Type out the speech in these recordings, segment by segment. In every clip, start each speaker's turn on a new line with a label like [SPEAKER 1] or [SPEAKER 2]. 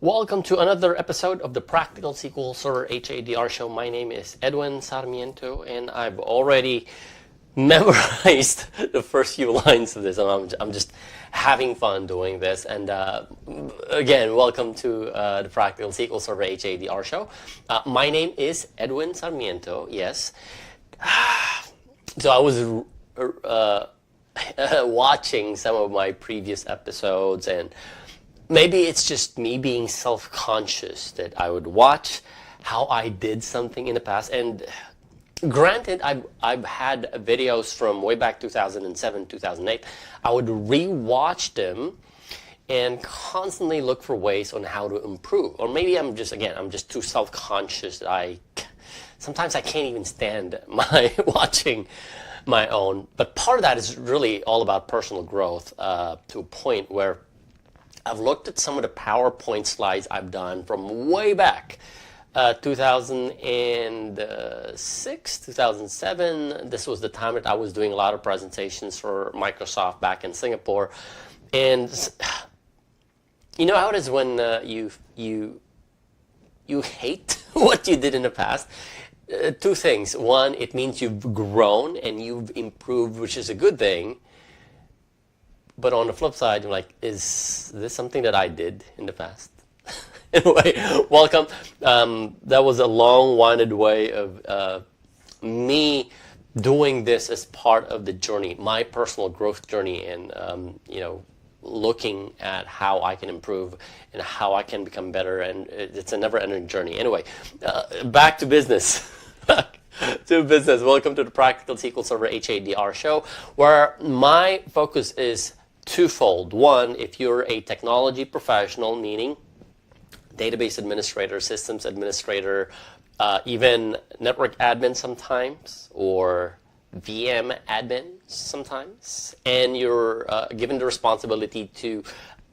[SPEAKER 1] Welcome to another episode of the Practical SQL Server HADR show. My name is Edwin Sarmiento, and I've already memorized the first few lines of this, and I'm just having fun doing this. And again, welcome to the Practical SQL Server HADR show. My name is Edwin Sarmiento, yes. So I was watching some of my previous episodes, and maybe it's just me being self-conscious that I would watch how I did something in the past. And granted, I've had videos from way back 2007, 2008. I would re-watch them and constantly look for ways on how to improve. Or maybe I'm just too self-conscious that sometimes I can't even stand my watching my own. But part of that is really all about personal growth to a point where I've looked at some of the PowerPoint slides I've done from way back, 2006, 2007. This was the time that I was doing a lot of presentations for Microsoft back in Singapore. And you know how it is when you hate what you did in the past? Two things. One, it means you've grown and you've improved, which is a good thing. But on the flip side, you're like, is this something that I did in the past? Anyway, welcome. That was a long-winded way of me doing this as part of the journey, my personal growth journey, and looking at how I can improve and how I can become better. And it's a never-ending journey. Anyway, back to business. Welcome to the Practical SQL Server HADR show, where my focus is twofold. One, if you're a technology professional, meaning database administrator, systems administrator, even network admin sometimes, or VM admin sometimes, and you're given the responsibility to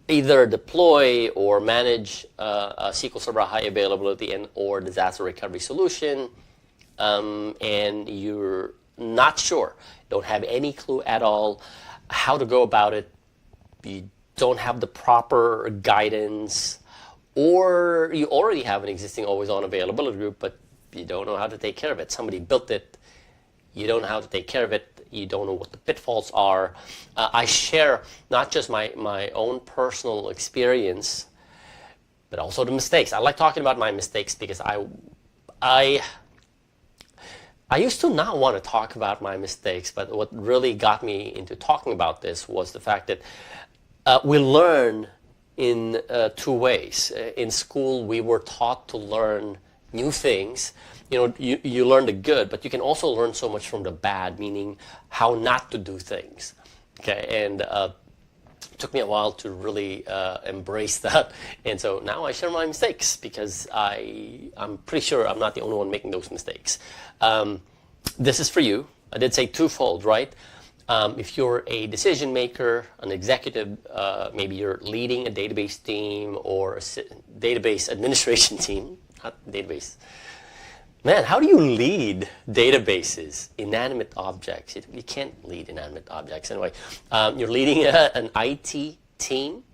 [SPEAKER 1] either deploy or manage a SQL Server high availability and or disaster recovery solution, and you're not sure, don't have any clue at all how to go about it, you don't have the proper guidance, or you already have an existing always-on availability group, but you don't know how to take care of it. Somebody built it, you don't know how to take care of it, you don't know what the pitfalls are. I share not just my own personal experience, but also the mistakes. I like talking about my mistakes because I used to not want to talk about my mistakes, but what really got me into talking about this was the fact that we learn in two ways. In school, we were taught to learn new things. You learn the good, but you can also learn so much from the bad, meaning how not to do things. Okay, and it took me a while to really embrace that. And so now I share my mistakes because I'm pretty sure I'm not the only one making those mistakes. This is for you. I did say twofold, right? If you're a decision maker, an executive, maybe you're leading a database team or a database administration team, not database. Man, how do you lead databases, inanimate objects? You can't lead inanimate objects. Anyway, you're leading an IT team,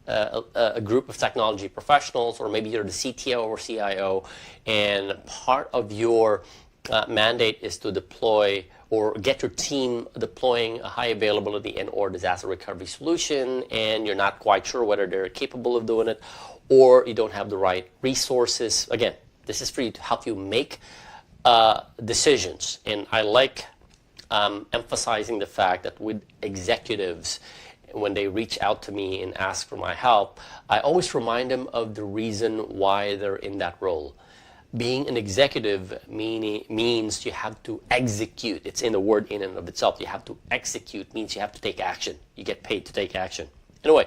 [SPEAKER 1] a group of technology professionals, or maybe you're the CTO or CIO, and part of your mandate is to deploy or get your team deploying a high availability and or disaster recovery solution, and you're not quite sure whether they're capable of doing it, or you don't have the right resources. Again, this is for you to help you make decisions. And I like emphasizing the fact that with executives, when they reach out to me and ask for my help, I always remind them of the reason why they're in that role. Being an executive means you have to execute. It's in the word in and of itself. You have to execute means you have to take action. You get paid to take action. Anyway,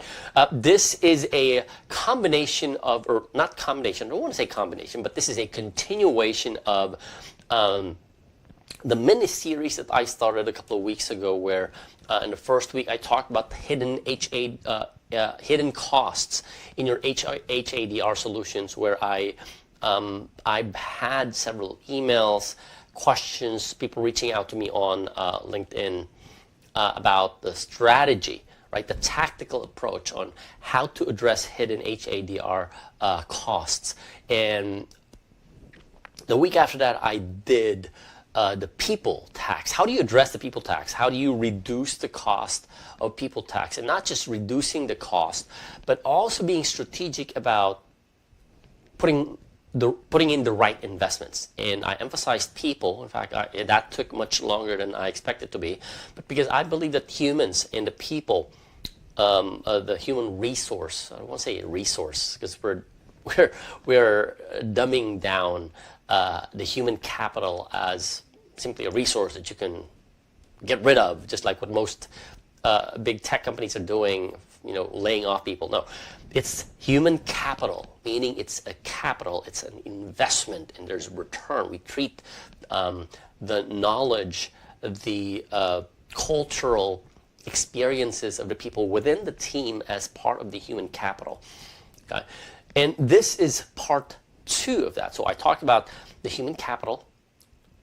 [SPEAKER 1] this is a combination of, or not combination, I don't want to say combination, but this is a continuation of the mini-series that I started a couple of weeks ago where in the first week I talked about hidden hidden costs in your HADR solutions, where I've had several emails, questions, people reaching out to me on LinkedIn about the strategy right? The tactical approach on how to address hidden HADR costs. And the week after that, I did the people tax. How do you address the people tax? How do you reduce the cost of people tax? And not just reducing the cost, but also being strategic about putting in the right investments. And I emphasized people. In fact, that took much longer than I expected to be, but because I believe that humans and the people, the human resource, I don't want to say resource because we're dumbing down the human capital as simply a resource that you can get rid of, just like what most big tech companies are doing, laying off people. No, it's human capital, meaning it's a capital, it's an investment, and there's return. We treat the knowledge, the cultural experiences of the people within the team as part of the human capital. Okay? And this is part 2 of that. So I talked about the human capital,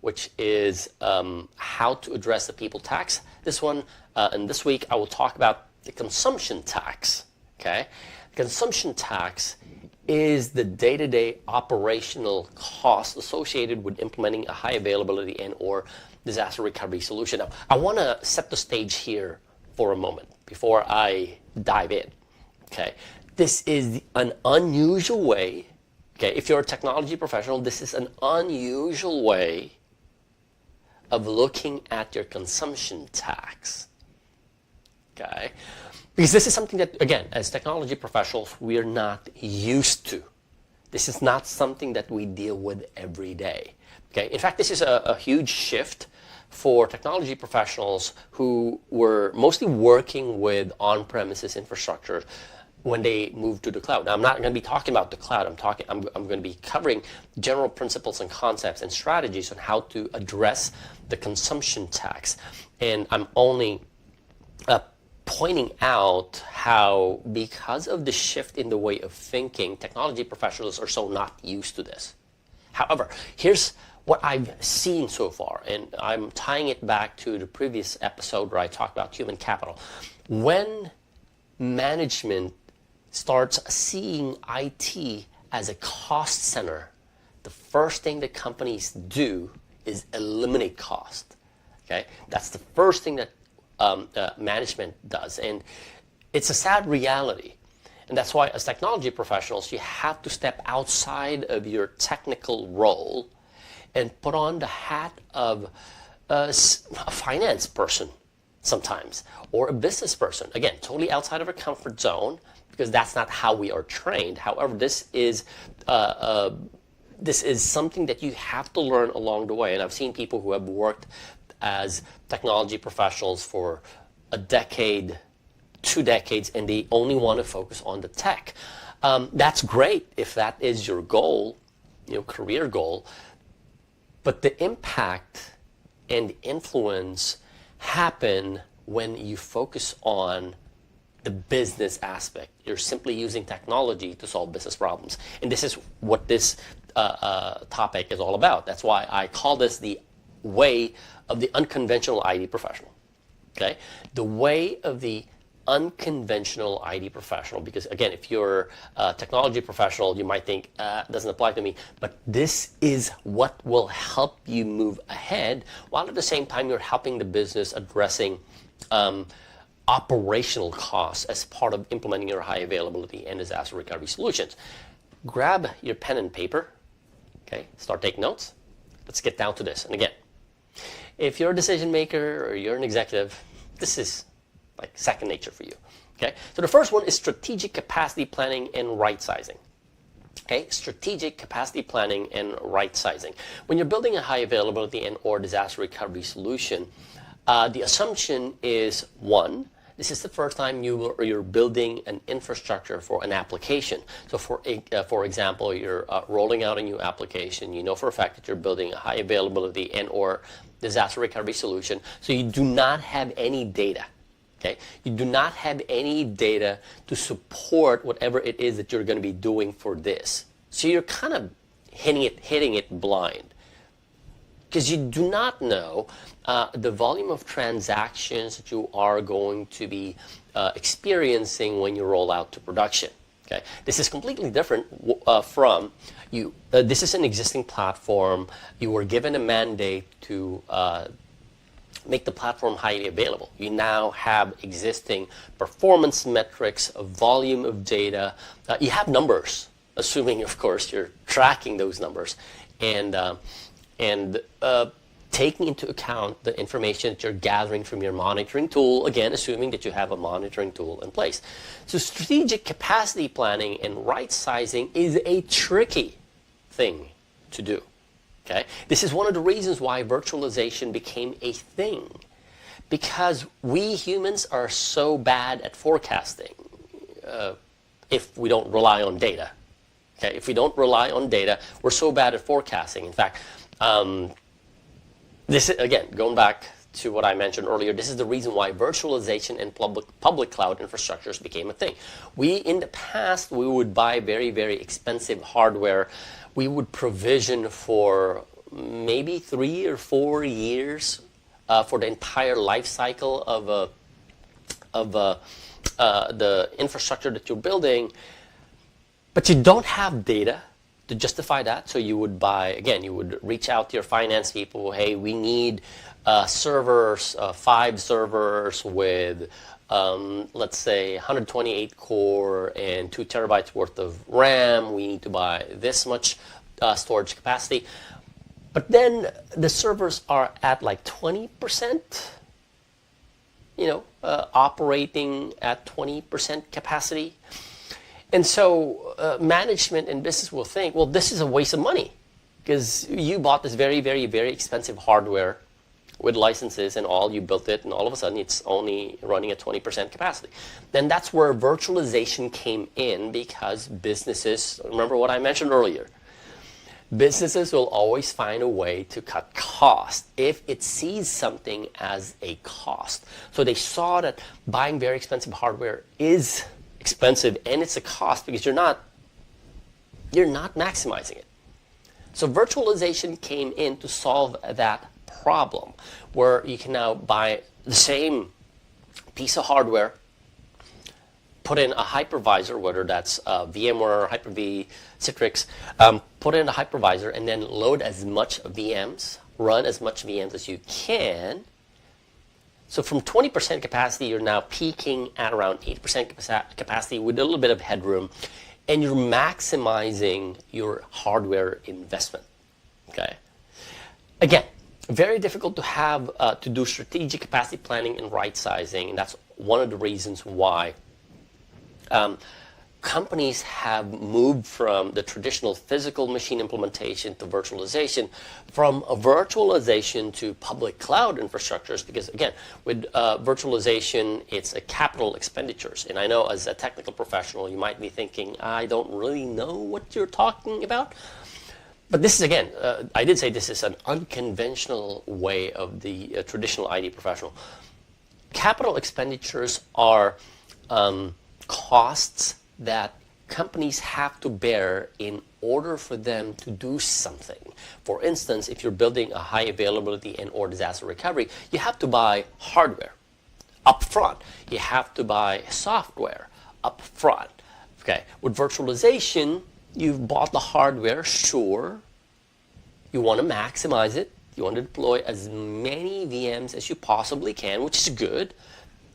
[SPEAKER 1] which is how to address the people tax. This one, and this week, I will talk about the consumption tax. Okay, consumption tax is the day-to-day operational cost associated with implementing a high availability and/or disaster recovery solution. Now, I want to set the stage here for a moment before I dive in. Okay, this is an unusual way. Okay, if you're a technology professional, this is an unusual way of looking at your consumption tax. Okay, because this is something that, again, as technology professionals, we're not used to. This is not something that we deal with every day. Okay, in fact, this is a huge shift for technology professionals who were mostly working with on-premises infrastructure when they move to the cloud. Now, I'm not going to be talking about the cloud. I'm going to be covering general principles and concepts and strategies on how to address the consumption tax. And I'm only pointing out how, because of the shift in the way of thinking, technology professionals are so not used to this. However, here's what I've seen so far, and I'm tying it back to the previous episode where I talked about human capital. When management starts seeing IT as a cost center, the first thing that companies do is eliminate cost. Okay, that's the first thing that management does, and it's a sad reality. And that's why, as technology professionals, you have to step outside of your technical role and put on the hat of a finance person sometimes, or a business person. Again, totally outside of our comfort zone, because that's not how we are trained. However, this is something that you have to learn along the way. And I've seen people who have worked as technology professionals for a decade, 2 decades, and they only want to focus on the tech. That's great if that is your goal, career goal. But the impact and the influence happen when you focus on the business aspect. You're simply using technology to solve business problems. And this is what this topic is all about. That's why I call this the way of the unconventional IT professional. Okay? The way of the unconventional IT professional, because again, if you're a technology professional, you might think it doesn't apply to me, but this is what will help you move ahead, while at the same time you're helping the business addressing operational costs as part of implementing your high availability and disaster recovery solutions. Grab your pen and paper, okay, start taking notes. Let's get down to this. And again, if you're a decision maker or you're an executive, this is like second nature for you. Okay, so the first one is strategic capacity planning and right sizing. Okay, strategic capacity planning and right sizing. When you're building a high availability and or disaster recovery solution, the assumption is, one, this is the first time you're building an infrastructure for an application. So for example, you're rolling out a new application. You know for a fact that you're building a high availability and or disaster recovery solution. So you do not have any data. Okay? You do not have any data to support whatever it is that you're going to be doing for this. So you're kind of hitting it blind, because you do not know the volume of transactions that you are going to be experiencing when you roll out to production. Okay, this is completely different from you. This is an existing platform. You were given a mandate to make the platform highly available. You now have existing performance metrics, a volume of data. You have numbers, assuming, of course, you're tracking those numbers, and taking into account the information that you're gathering from your monitoring tool, again, assuming that you have a monitoring tool in place. So strategic capacity planning and right sizing is a tricky thing to do. Okay? This is one of the reasons why virtualization became a thing, because we humans are so bad at forecasting if we don't rely on data. Okay? If we don't rely on data, we're so bad at forecasting. In fact, this is, again, going back to what I mentioned earlier, this is the reason why virtualization and public cloud infrastructures became a thing. In the past, we would buy very, very expensive hardware. We would provision for maybe 3 or 4 years for the entire life cycle of the infrastructure that you're building, but you don't have data to justify that. So you would buy, again, you would reach out to your finance people. Hey, we need servers, 5 servers with, let's say, 128 core and 2 terabytes worth of RAM. We need to buy this much storage capacity. But then the servers are at like 20%, operating at 20% capacity. And so management and business will think, well, this is a waste of money because you bought this very, very, very expensive hardware with licenses and all, you built it, and all of a sudden it's only running at 20% capacity. Then that's where virtualization came in, because businesses, remember what I mentioned earlier, businesses will always find a way to cut costs if it sees something as a cost. So they saw that buying very expensive hardware is expensive and it's a cost because you're not maximizing it. So virtualization came in to solve that problem, where you can now buy the same piece of hardware, put in a hypervisor, whether that's VMware, Hyper-V, Citrix, put in a hypervisor and then load as much VMs, run as much VMs as you can. So from 20% capacity, you're now peaking at around 80% capacity with a little bit of headroom, and you're maximizing your hardware investment. Okay. Again, very difficult to have to do strategic capacity planning and right sizing, and that's one of the reasons why companies have moved from the traditional physical machine implementation to virtualization, from a virtualization to public cloud infrastructures, because again, with virtualization, it's a capital expenditures. And I know as a technical professional, you might be thinking, I don't really know what you're talking about. But this is, again, I did say this is an unconventional way of the traditional IT professional. Capital expenditures are costs that companies have to bear in order for them to do something. For instance, if you're building a high availability and or disaster recovery, you have to buy hardware up front. You have to buy software up front. Okay. With virtualization, you've bought the hardware, sure. You want to maximize it. You want to deploy as many VMs as you possibly can, which is good,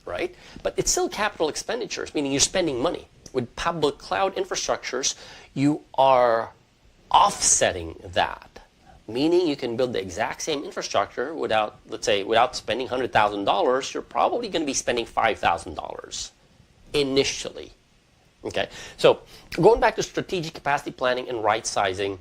[SPEAKER 1] right? But it's still capital expenditures, meaning you're spending money. With public cloud infrastructures, you are offsetting that, meaning you can build the exact same infrastructure without, let's say, without spending $100,000, you're probably going to be spending $5,000 initially. Okay, so going back to strategic capacity planning and right sizing,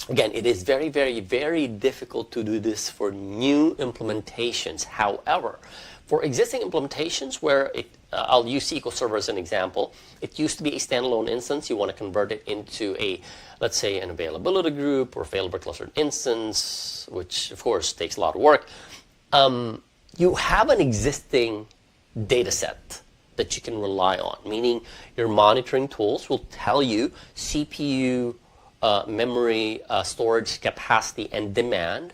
[SPEAKER 1] again, it is very, very, very difficult to do this for new implementations. However, for existing implementations where I'll use SQL Server as an example. It used to be a standalone instance. You want to convert it into a, let's say, an availability group or failover clustered instance, which of course takes a lot of work. You have an existing data set that you can rely on, meaning your monitoring tools will tell you CPU, memory, storage capacity, and demand.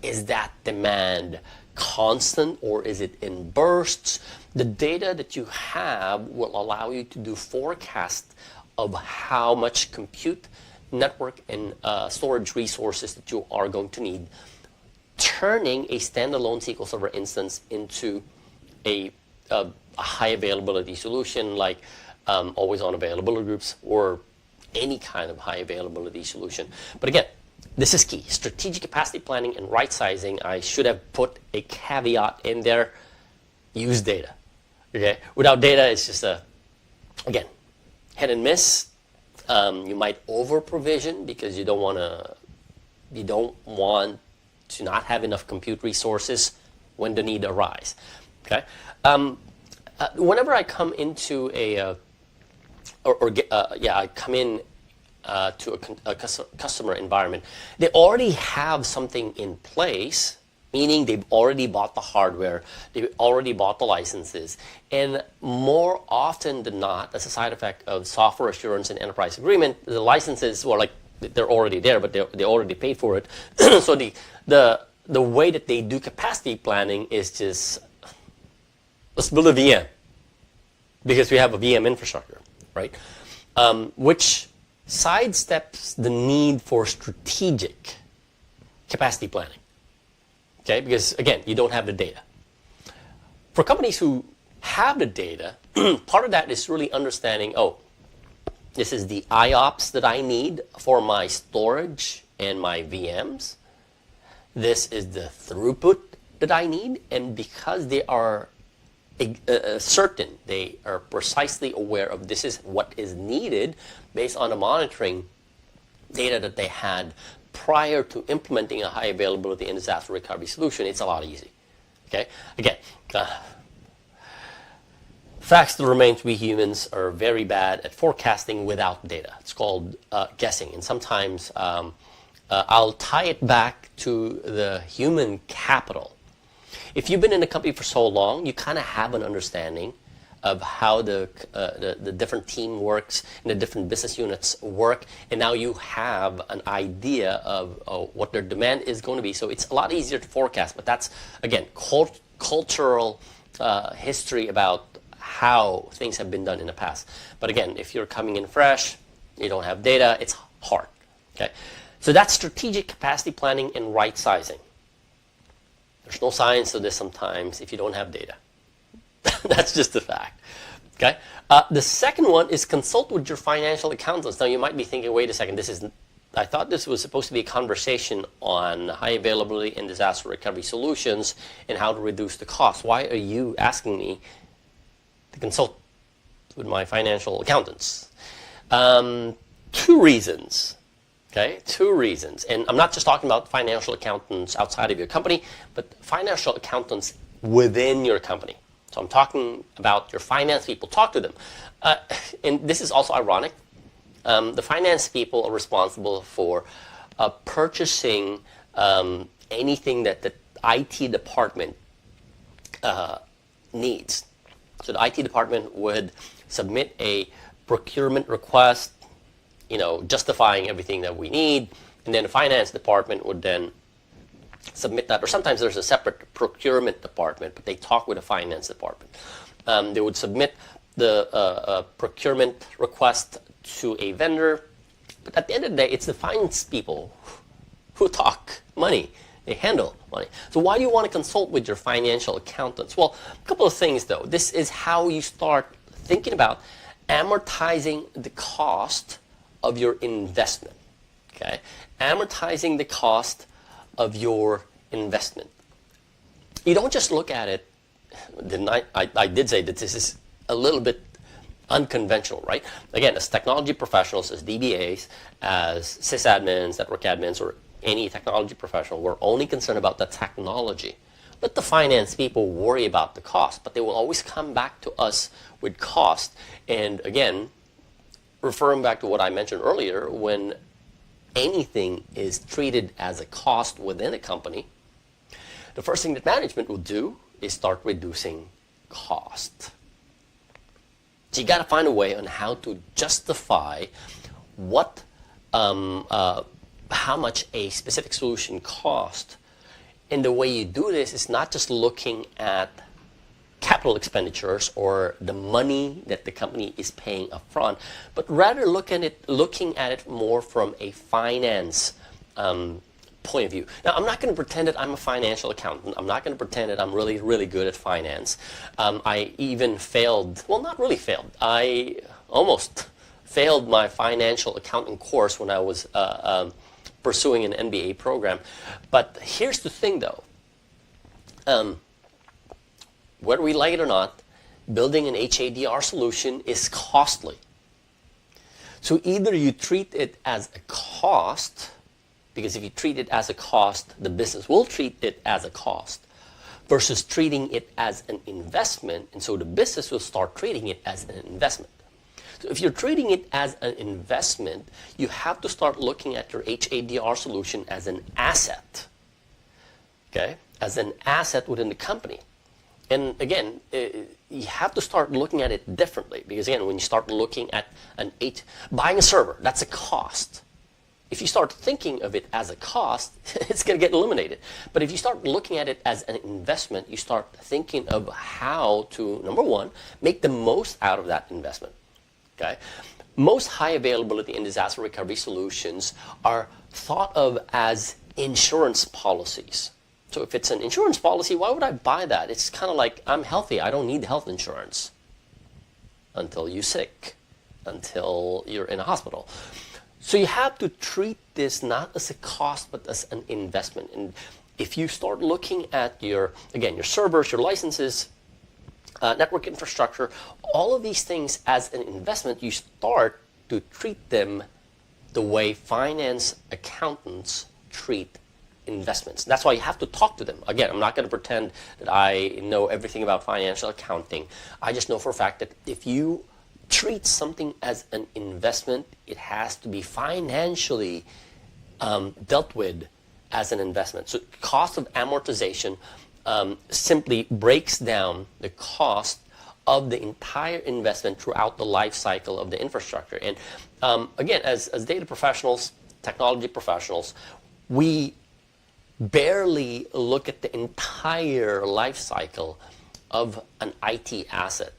[SPEAKER 1] Is that demand constant or is it in bursts? The data that you have will allow you to do forecasts of how much compute, network, and storage resources that you are going to need, turning a standalone SQL Server instance into a high availability solution like always on availability groups or any kind of high availability solution. But again, this is key. Strategic capacity planning and right sizing. I should have put a caveat in there. Use data. Okay. Without data, it's just again, hit and miss. You might over provision because you don't want to not have enough compute resources when the need arise. Okay. Whenever I come into I come in to a customer environment, they already have something in place, meaning they've already bought the hardware, they've already bought the licenses, and more often than not, as a side effect of software assurance and enterprise agreement, the licenses were like they're already there, but they already paid for it. So the way that they do capacity planning is just let's build a VM because we have a VM infrastructure, right? Which sidesteps the need for strategic capacity planning. Okay, because again, you don't have the data. For companies who have the data, part of that is really understanding, oh, this is the IOPS that I need for my storage and my VMs. This is the throughput that I need, and because they are certain, they are precisely aware of this is what is needed based on the monitoring data that they had prior to implementing a high availability and disaster recovery solution, it's a lot easy. Okay, again, facts that remains, we humans are very bad at forecasting without data. It's called guessing, and sometimes I'll tie it back to the human capital. If you've been in a company for so long, you kind of have an understanding of how the different team works and the different business units work, and now you have an idea of what their demand is going to be. So it's a lot easier to forecast, but that's, again, cultural history about how things have been done in the past. But again, if you're coming in fresh, you don't have data, it's hard. Okay, so that's strategic capacity planning and right sizing. There's no science to this sometimes if you don't have data. That's just a fact. Okay. The second one is consult with your financial accountants. Now you might be thinking, wait a second, I thought this was supposed to be a conversation on high availability and disaster recovery solutions and how to reduce the cost. Why are you asking me to consult with my financial accountants? 2 reasons. Okay, 2 reasons. And I'm not just talking about financial accountants outside of your company, but financial accountants within your company. So I'm talking about your finance people. Talk to them. And this is also ironic. The finance people are responsible for purchasing anything that the IT department needs. So the IT department would submit a procurement request, justifying everything that we need, and then the finance department would then submit that, or sometimes there's a separate procurement department, but they talk with the finance department. They would submit the procurement request to a vendor, but at the end of the day, it's the finance people who talk money. They handle money. So why do you want to consult with your financial accountants? Well, a couple of things though. This is how you start thinking about amortizing the cost of your investment. Okay, amortizing the cost of your investment. You don't just look at it. I did say that this is a little bit unconventional, right? Again, as technology professionals, as DBAs, as sysadmins, network admins, or any technology professional, we're only concerned about the technology. Let the finance people worry about the cost, but they will always come back to us with cost. And again, referring back to what I mentioned earlier, when anything is treated as a cost within a company, the first thing that management will do is start reducing cost. So you got to find a way on how to justify how much a specific solution cost And the way you do this is not just looking at capital expenditures or the money that the company is paying upfront, but rather looking at it more from a finance point of view. Now, I'm not going to pretend that I'm a financial accountant. I'm not going to pretend that I'm really, really good at finance. I even failed, well, not really failed. I almost failed my financial accounting course when I was pursuing an MBA program. But here's the thing, though. Whether we like it or not, building an HADR solution is costly. So either you treat it as a cost, because if you treat it as a cost, the business will treat it as a cost, versus treating it as an investment, and so the business will start treating it as an investment. So if you're treating it as an investment, you have to start looking at your HADR solution as an asset, okay? As an asset within the company. And again, you have to start looking at it differently, because again, when you start looking at buying a server, that's a cost. If you start thinking of it as a cost, it's going to get eliminated. But if you start looking at it as an investment, you start thinking of how to, number one, make the most out of that investment. Okay? Most high availability and disaster recovery solutions are thought of as insurance policies. So if it's an insurance policy, why would I buy that? It's kind of like, I'm healthy, I don't need health insurance until you're sick, until you're in a hospital. So you have to treat this not as a cost, but as an investment. And if you start looking at your servers, your licenses, network infrastructure, all of these things as an investment, you start to treat them the way finance accountants treat investments. That's why you have to talk to them. Again, I'm not going to pretend that I know everything about financial accounting. I just know for a fact that if you treat something as an investment, it has to be financially dealt with as an investment. So cost of amortization simply breaks down the cost of the entire investment throughout the life cycle of the infrastructure. And again, as data professionals, technology professionals, we barely look at the entire life cycle of an IT asset.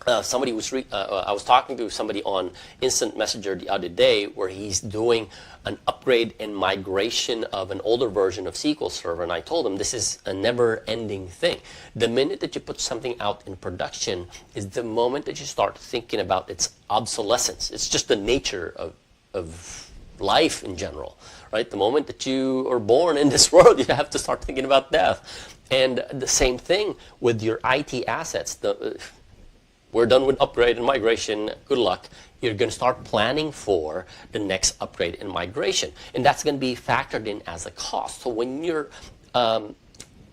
[SPEAKER 1] I was talking to somebody on Instant Messenger the other day where he's doing an upgrade and migration of an older version of SQL Server, and I told him this is a never-ending thing. The minute that you put something out in production is the moment that you start thinking about its obsolescence. It's just the nature of life in general, right? The moment that you are born in this world, you have to start thinking about death. And the same thing with your IT assets. We're done with upgrade and migration, good luck. You're going to start planning for the next upgrade and migration. And that's going to be factored in as a cost. So when you're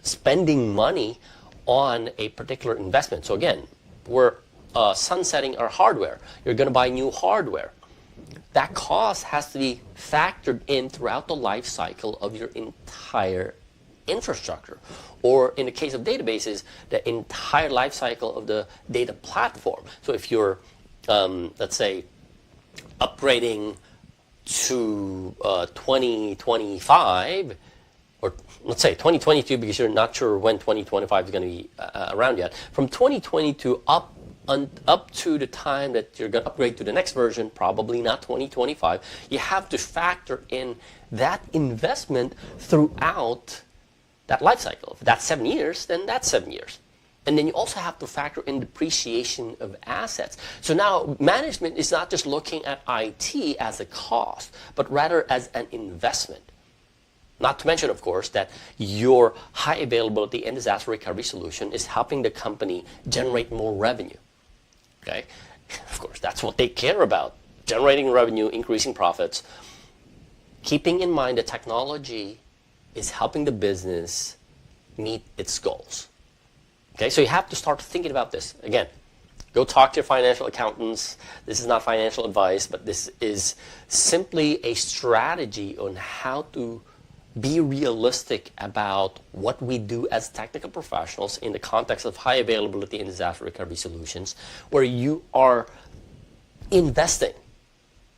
[SPEAKER 1] spending money on a particular investment, so again, we're sunsetting our hardware. You're going to buy new hardware. That cost has to be factored in throughout the life cycle of your entire infrastructure, or in the case of databases, the entire life cycle of the data platform. So if you're, let's say, upgrading to 2025, or let's say 2022, because you're not sure when 2025 is going to be around yet, from 2022 up to the time that you're going to upgrade to the next version, probably not 2025, you have to factor in that investment throughout that life cycle. If that's 7 years, then that's 7 years. And then you also have to factor in depreciation of assets. So now management is not just looking at IT as a cost, but rather as an investment. Not to mention, of course, that your high availability and disaster recovery solution is helping the company generate more revenue. Okay? Of course, that's what they care about. Generating revenue, increasing profits. Keeping in mind that technology is helping the business meet its goals. Okay, so you have to start thinking about this. Again, go talk to your financial accountants. This is not financial advice, but this is simply a strategy on how to be realistic about what we do as technical professionals in the context of high availability and disaster recovery solutions, where you are investing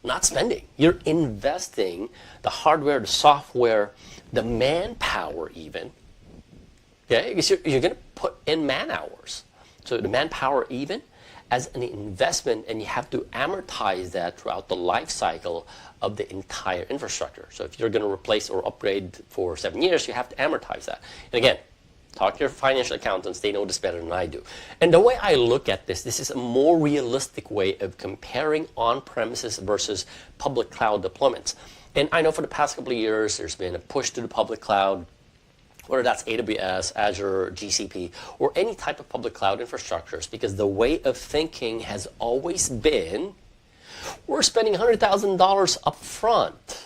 [SPEAKER 1] not spending. You're investing the hardware, the software, the manpower even. Okay, because you're going to put in man hours. So the manpower even as an investment, and you have to amortize that throughout the life cycle of the entire infrastructure. So if you're going to replace or upgrade for 7 years, you have to amortize that. And again, talk to your financial accountants. They know this better than I do. And the way I look at this is a more realistic way of comparing on-premises versus public cloud deployments. And I know for the past couple of years, there's been a push to the public cloud, whether that's AWS, Azure, GCP, or any type of public cloud infrastructures, because the way of thinking has always been, we're spending $100,000 up front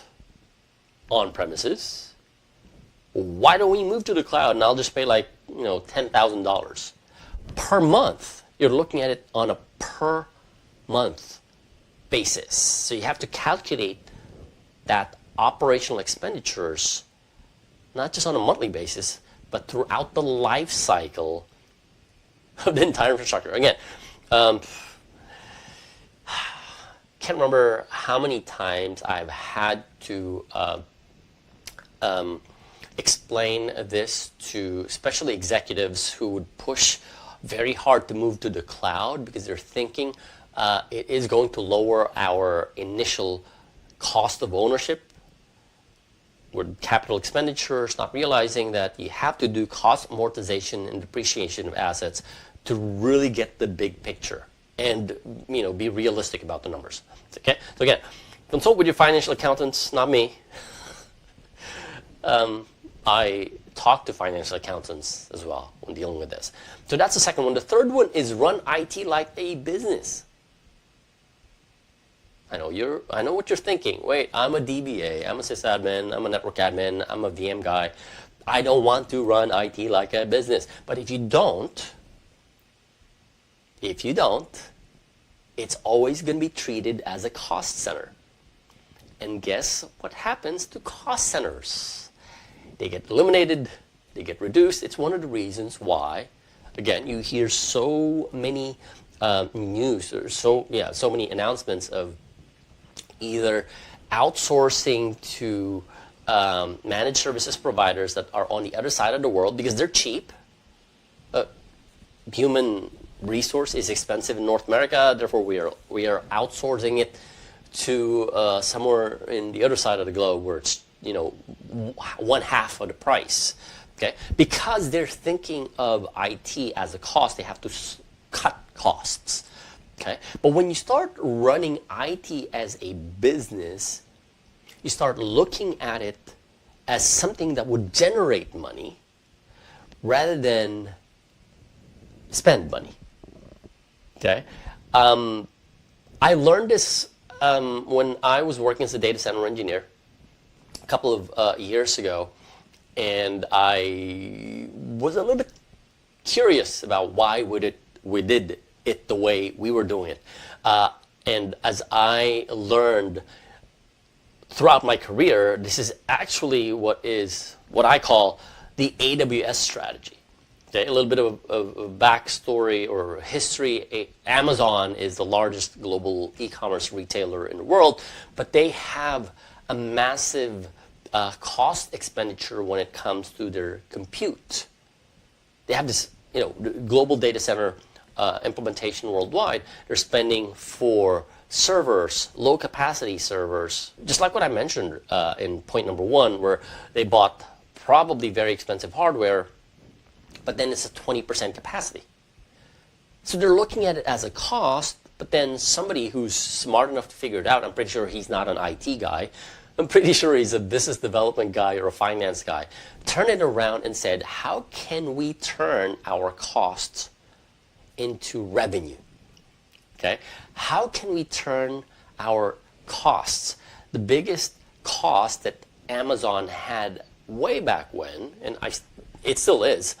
[SPEAKER 1] on premises. Why don't we move to the cloud and I'll just pay like, $10,000 per month? You're looking at it on a per month basis. So you have to calculate that operational expenditures not just on a monthly basis, but throughout the life cycle of the entire infrastructure. Again, can't remember how many times I've had to explain this to especially executives who would push very hard to move to the cloud because they're thinking it is going to lower our initial cost of ownership with capital expenditures, not realizing that you have to do cost amortization and depreciation of assets to really get the big picture and be realistic about the numbers. Okay, so again, consult with your financial accountants, not me. I talk to financial accountants as well when dealing with this. So that's the second one. The third one is run IT like a business. I know what you're thinking. Wait, I'm a DBA, I'm a sysadmin, I'm a network admin, I'm a VM guy. I don't want to run IT like a business. But if you don't, it's always going to be treated as a cost center. And guess what happens to cost centers? They get eliminated, they get reduced. It's one of the reasons why, again, you hear so many news or so many announcements of either outsourcing to managed services providers that are on the other side of the world because they're cheap. Human resource is expensive in North America, therefore we are outsourcing it to somewhere in the other side of the globe where it's one half of the price. Okay, because they're thinking of IT as a cost, they have to cut costs. Okay, but when you start running IT as a business, you start looking at it as something that would generate money rather than spend money. Okay, I learned this when I was working as a data center engineer a couple of years ago, and I was a little bit curious about why we did it the way we were doing it. And as I learned throughout my career, this is actually what I call the AWS strategy. Okay, a little bit of backstory or history. Amazon is the largest global e-commerce retailer in the world, but they have a massive cost expenditure when it comes to their compute. They have this global data center implementation worldwide. They're spending for servers, low capacity servers, just like what I mentioned in point number one, where they bought probably very expensive hardware, but then it's a 20% capacity. So they're looking at it as a cost, but then somebody who's smart enough to figure it out, I'm pretty sure he's not an IT guy, I'm pretty sure he's a business development guy or a finance guy, turned it around and said, how can we turn our costs into revenue? Okay, how can we turn our costs, the biggest cost that Amazon had way back when, and it still is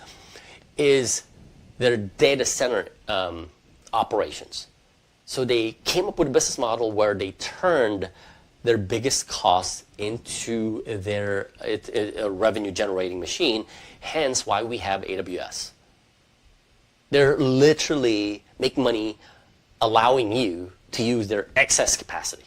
[SPEAKER 1] their data center operations. So they came up with a business model where they turned their biggest costs into their a revenue generating machine, hence why we have AWS. They're literally making money allowing you to use their excess capacity.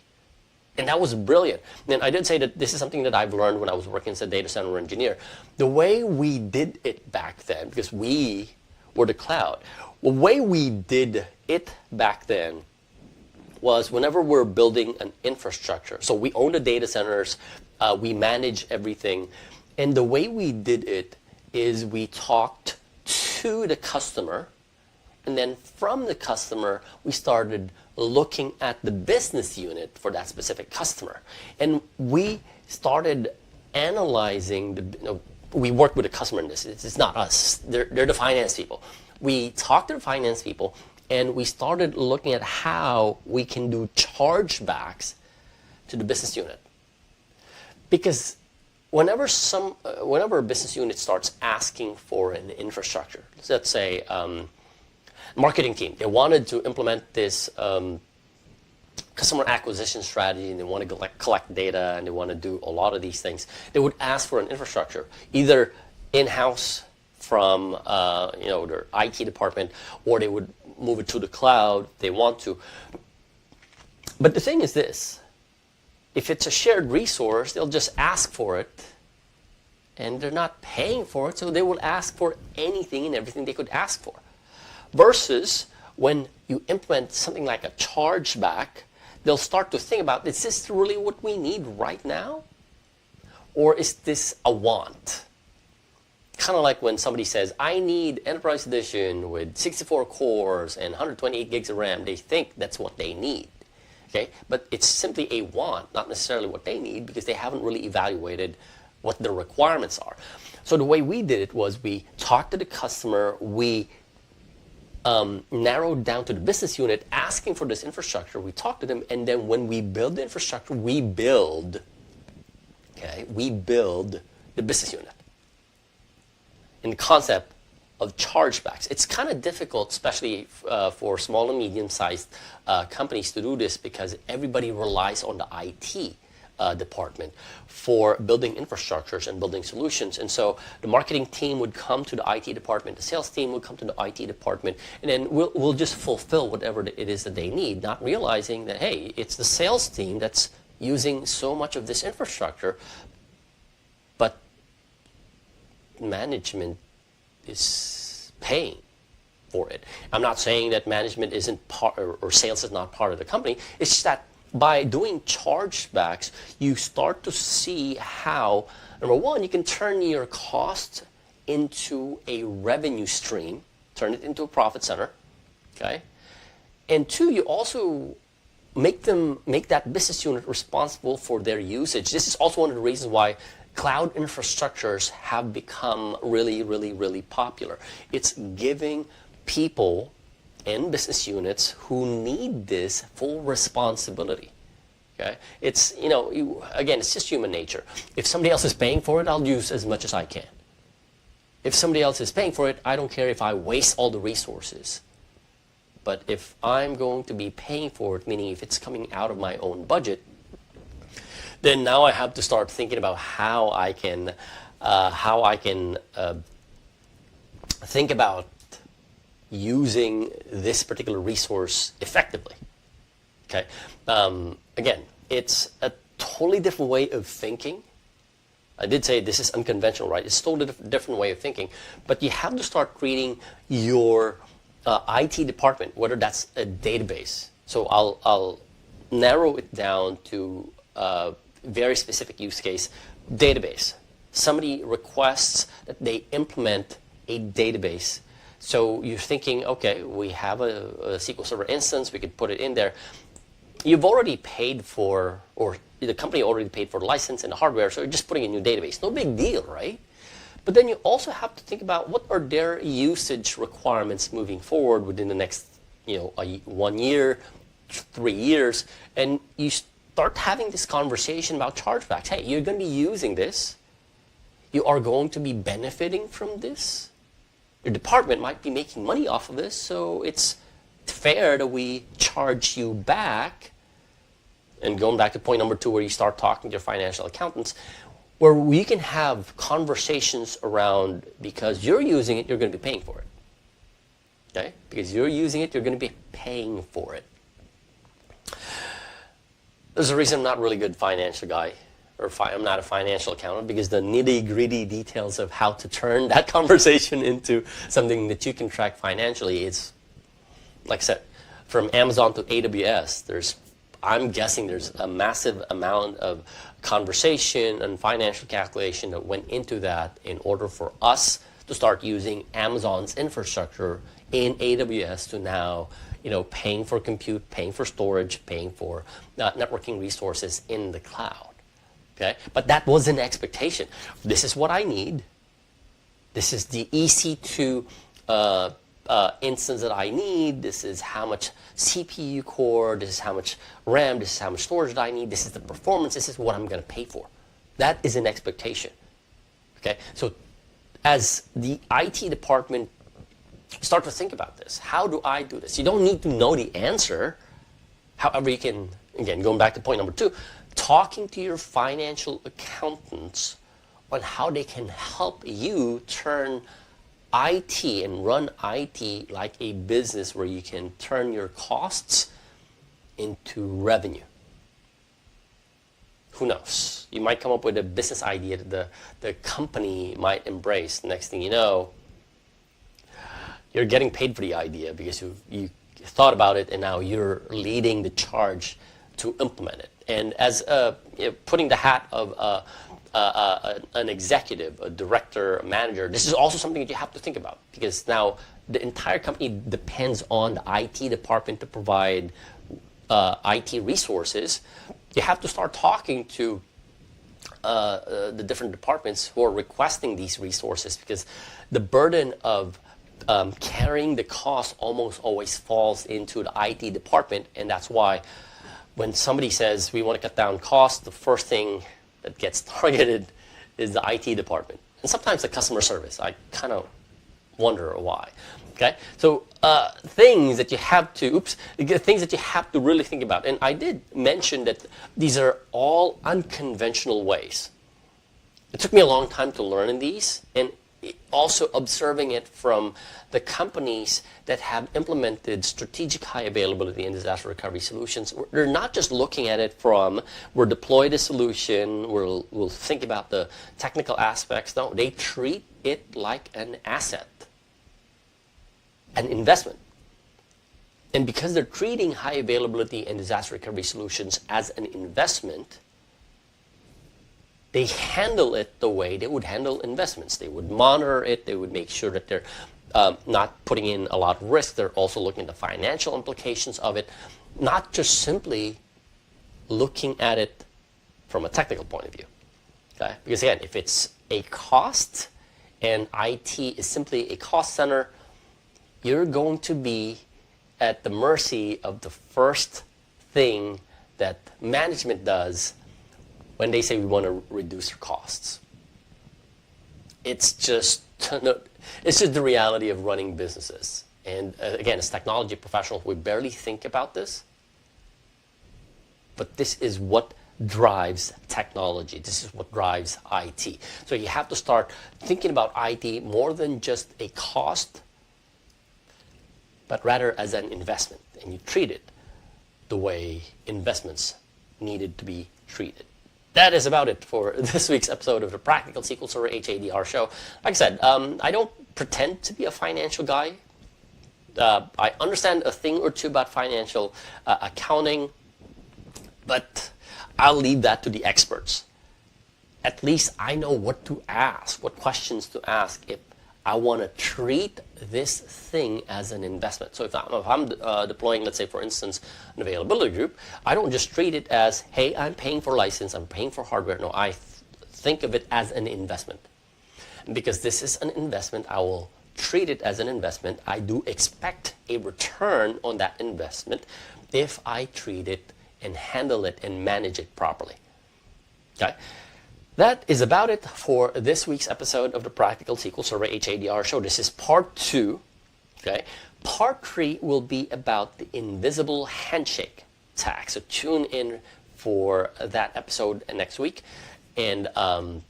[SPEAKER 1] And that was brilliant. And I did say that this is something that I've learned when I was working as a data center engineer. The way we did it back then, because we were the cloud, the way we did it back then was whenever we're building an infrastructure. So we own the data centers, we manage everything. And the way we did it is we talked to the customer, and then from the customer, we started looking at the business unit for that specific customer. And we started analyzing, we worked with the customer in this. It's not us. They're the finance people. We talked to the finance people, and we started looking at how we can do chargebacks to the business unit. Because whenever a business unit starts asking for an infrastructure, let's say marketing team, they wanted to implement this customer acquisition strategy, and they want to collect data, and they want to do a lot of these things, they would ask for an infrastructure, either in-house from their IT department, or they would move it to the cloud if they want to. But the thing is this, if it's a shared resource, they'll just ask for it, and they're not paying for it, so they will ask for anything and everything they could ask for. Versus when you implement something like a chargeback, they'll start to think about, is this really what we need right now? Or is this a want? Kind of like when somebody says, I need Enterprise Edition with 64 cores and 128 gigs of RAM. They think that's what they need. Okay? But it's simply a want, not necessarily what they need, because they haven't really evaluated what the requirements are. So the way we did it was we talked to the customer, we narrowed down to the business unit asking for this infrastructure. We talked to them, and then when we build the infrastructure, we build the business unit. In the concept of chargebacks, it's kind of difficult, especially for small and medium-sized companies, to do this because everybody relies on the IT department for building infrastructures and building solutions. And so the marketing team would come to the IT department, the sales team would come to the IT department, and then we'll just fulfill whatever it is that they need, not realizing that, hey, it's the sales team that's using so much of this infrastructure, but management is paying for it. I'm not saying that management isn't part, or sales is not part of the company. It's just that by doing chargebacks, you start to see how, number one, you can turn your cost into a revenue stream, turn it into a profit center, okay? And two, you also make that business unit responsible for their usage. This is also one of the reasons why cloud infrastructures have become really, really, really popular. It's giving people and business units who need this full responsibility. Okay, it's again, it's just human nature. If somebody else is paying for it, I'll use as much as I can. If somebody else is paying for it, I don't care if I waste all the resources. But if I'm going to be paying for it, meaning if it's coming out of my own budget, then now I have to start thinking about how I can think about using this particular resource effectively. Okay. Again, it's a totally different way of thinking. I did say this is unconventional, right? It's a totally different way of thinking. But you have to start treating your IT department, whether that's a database. So I'll narrow it down to a very specific use case. Database. Somebody requests that they implement a database. So you're thinking, okay, we have a SQL Server instance, we could put it in there. You've already paid for, or the company already paid for the license and the hardware, so you're just putting a new database. No big deal, right? But then you also have to think about what are their usage requirements moving forward within the next, 1 year, 3 years, and you start having this conversation about chargebacks. Hey, you're going to be using this. You are going to be benefiting from this. Your department might be making money off of this, so it's fair that we charge you back. And going back to point number 2, where you start talking to your financial accountants, where we can have conversations around, because you're using it, you're going to be paying for it. Okay? Because you're using it, you're going to be paying for it. There's a reason I'm not a really good financial guy, or I'm not a financial accountant, because the nitty-gritty details of how to turn that conversation into something that you can track financially is, like I said, from Amazon to AWS, I'm guessing there's a massive amount of conversation and financial calculation that went into that in order for us to start using Amazon's infrastructure in AWS to now, paying for compute, paying for storage, paying for networking resources in the cloud. Okay, but that was an expectation. This is what I need. This is the EC2 instance that I need. This is how much CPU core. This is how much RAM. This is how much storage that I need. This is the performance. This is what I'm going to pay for. That is an expectation. Okay, so as the IT department start to think about this, how do I do this? You don't need to know the answer. However, you can, again, going back to point number 2, talking to your financial accountants on how they can help you turn IT and run IT like a business where you can turn your costs into revenue. Who knows? You might come up with a business idea that the company might embrace. The next thing you know, you're getting paid for the idea because you thought about it and now you're leading the charge to implement it. And as putting the hat of an executive, a director, a manager, this is also something that you have to think about, because now the entire company depends on the IT department to provide IT resources. You have to start talking to the different departments who are requesting these resources, because the burden of carrying the cost almost always falls into the IT department. And that's why when somebody says we want to cut down costs, the first thing that gets targeted is the IT department, and sometimes the customer service. I kind of wonder why. Okay, so things that you have to really think about. And I did mention that these are all unconventional ways. It took me a long time to learn these, and also observing it from the companies that have implemented strategic high availability and disaster recovery solutions. They're not just looking at it from, we'll deploy the solution, we'll think about the technical aspects. No, they treat it like an asset, an investment. And because they're treating high availability and disaster recovery solutions as an investment, they handle it the way they would handle investments. They would monitor it. They would make sure that they're not putting in a lot of risk. They're also looking at the financial implications of it, not just simply looking at it from a technical point of view. Okay? Because again, if it's a cost and IT is simply a cost center, you're going to be at the mercy of the first thing that management does when they say we want to reduce our costs. It's just the reality of running businesses. And again, as technology professionals, we barely think about this. But this is what drives technology. This is what drives IT. So you have to start thinking about IT more than just a cost, but rather as an investment. And you treat it the way investments needed to be treated. That is about it for this week's episode of the Practical SQL Server HADR show. Like I said, I don't pretend to be a financial guy. I understand a thing or two about financial accounting, but I'll leave that to the experts. At least I know what to ask, what questions to ask if I want to treat this thing as an investment. So if I'm deploying, let's say, for instance, an availability group, I don't just treat it as, hey, I'm paying for license, I'm paying for hardware. No, I think of it as an investment. And because this is an investment, I will treat it as an investment. I do expect a return on that investment if I treat it and handle it and manage it properly. Okay? That is about it for this week's episode of the Practical SQL Server HADR show. This is part 2. Okay? Part 3 will be about the invisible handshake attack. So tune in for that episode next week. And I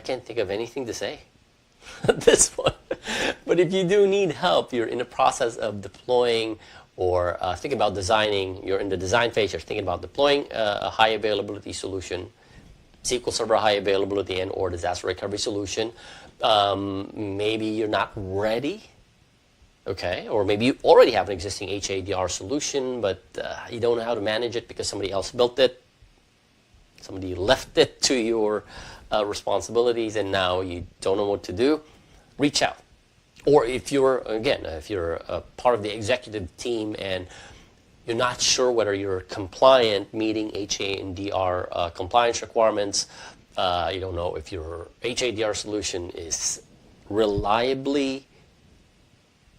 [SPEAKER 1] can't think of anything to say at this point. But if you do need help, you're in the process of deploying or think about designing, you're in the design phase, you're thinking about deploying a high availability solution, SQL Server high availability and or disaster recovery solution. Maybe you're not ready, okay, or maybe you already have an existing HADR solution, but you don't know how to manage it because somebody else built it, somebody left it to your responsibilities, and now you don't know what to do. Reach out. Or if you're, again, if you're a part of the executive team and you're not sure whether you're compliant, meeting HADR compliance requirements, you don't know if your HADR solution is reliably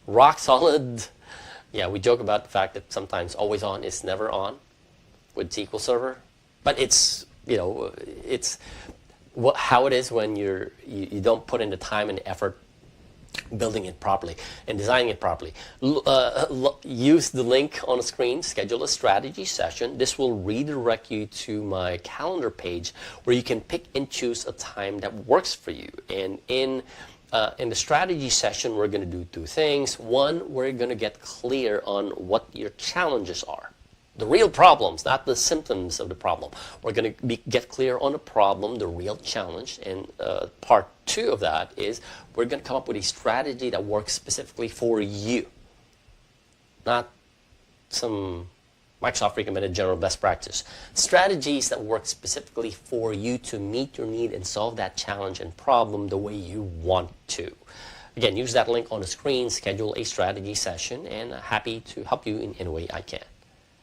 [SPEAKER 1] rock solid. Yeah, we joke about the fact that sometimes always on is never on with SQL Server, but it's, you know, it's how it is when you don't put in the time and effort building it properly and designing it properly. Use the link on the screen, schedule a strategy session. This will redirect you to my calendar page where you can pick and choose a time that works for you. And in the strategy session, we're going to do two things. One, we're going to get clear on what your challenges are. The real problems, not the symptoms of the problem. We're going to get clear on the problem, the real challenge. And part two of that is we're going to come up with a strategy that works specifically for you, not some Microsoft recommended general best practice. Strategies that work specifically for you to meet your need and solve that challenge and problem the way you want to. Again, use that link on the screen, schedule a strategy session, and happy to help you in any way I can.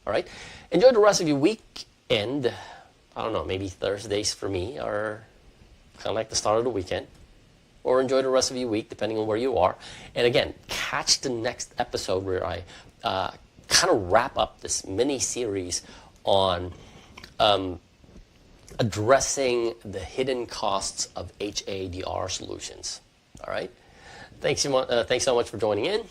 [SPEAKER 1] All right, enjoy the rest of your weekend. I don't know, maybe Thursdays for me are kind of like the start of the weekend, or enjoy the rest of your week depending on where you are. And again, catch the next episode where I kind of wrap up this mini series on addressing the hidden costs of HADR solutions. All right, thanks so much for joining in.